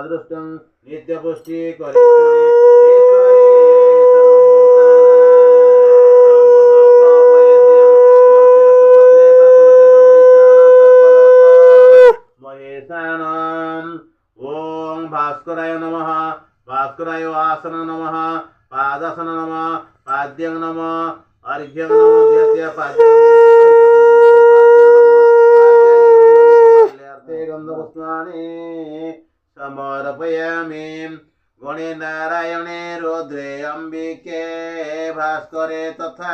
दृष्टं नित्यपुष्टि करेश्वरी ईश्वरी ओम भास्कराय नमः भास्कराय आसन नमः पादासन नमः पाद्यं नमः अर्घ्यं नमः द्वितीय पाद्यं गन्धपुष्पाणि समर्पयामि गणे नारायणे रुद्रे अंबिके भास्करे तथा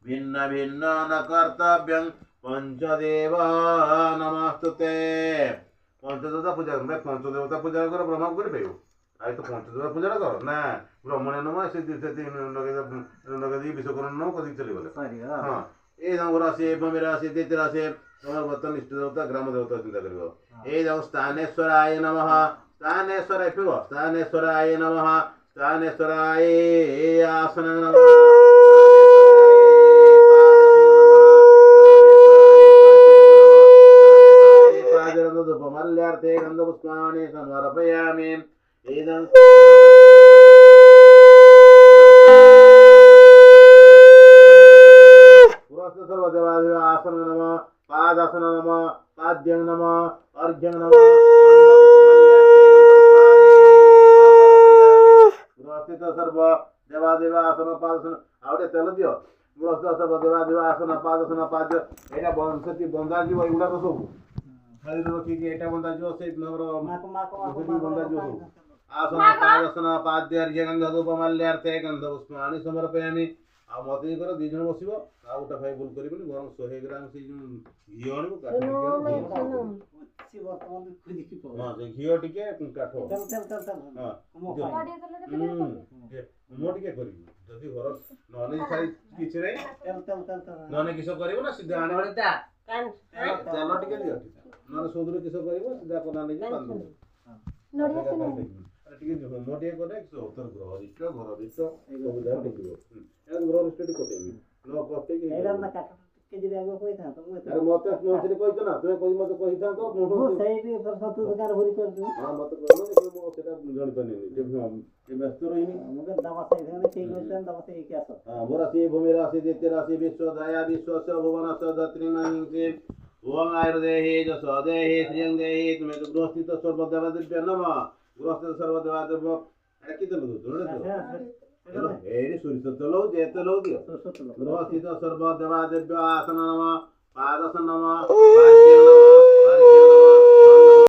भिन्न भिन्न न कर्तव्यं पंचदेव नमस्तुते पंचदेवता पूजा पंचदेवता पूजा कर ब्रह्म कर पाइब आई तो पंचदेवता पूजा कर ना ब्रह्मण्य नम से नगदी विश्वकर्म नम कदी चली गले हाँ ये राशि एवं राशि द्वितीय राशि तुम्हारे बर्तन इष्ट देवता ग्राम देवता चिंता कर ये स्थानेश्वराय नमः स्थानेश्वराय फिर स्थानेश्वराय नमः स्थानेश्वराय आसन नमः मल्यार्थे गंधपुष्पाणि समर्पयामि एदं पुरस्थ सर्वदेवादेव आसन नमः पादासन नमः पाद्यं नमः अर्घ्यं नमः पुरस्थित सर्व देवादेव आसन पादासन आवडे चल दियो पुरस्थ सर्व देवादेव आसन पादासन पाद्य एटा बंसति बंदा जीव एगुडा तो सब खाली रखिकी एटा बंदा जीव से नगर बंदा जीव सब आसन पादासन पाद्य अर्घ्य गंधधूपमाल्यार्थे गंधपुष्पाणि समर्पयामि आ मत कर दी जन बसिबो आ उटा फाइ बुल करिबनी गरम 100 ग्राम से घी आनिबो काठ हां से घी टिके काठ हां मो टिके करिबो जदी घर नने खाइ किछ नै नने किछ करिबो ना सीधा आने चलो टिके दियो नने सोदरो किछ करिबो सीधा कोना नै जे बांधो नडिया से टिके जो मोटिए करे 170 ग्रह रिष्ट घर रिष्ट सब दार देखिबो एन ग्रह रिष्ट कोटेबी नो कोटे के एरा ना काट के जे आगो होई था तो अरे मते नोचरे कहितो ना तमे कहि मते कहि था तो मो सही भी पर सतु दुकान भरी कर दू हां मते कहलो ने मो सेटा जण पने जे व्यस्त रहिनी मगर दवा सही देने ठीक होसन दवा सही क्या सब हां मोरा से भूमि राशि दित्य राशि विश्व दया विश्व से भुवन सदत्री नहीं से ओम आयुर्देहि जसोदेहि श्रियं देहि तुमे ग्रस्थित सर्वदेव दिव्य नमः ग्रस्थित सर्वदेव एटा कि देलु जोड़े तो एरी सुरित तलो जे तलो दियो ग्रस्थित सर्वदेव दिव्य आसन नमः पादासन नमः पाद्यं नमः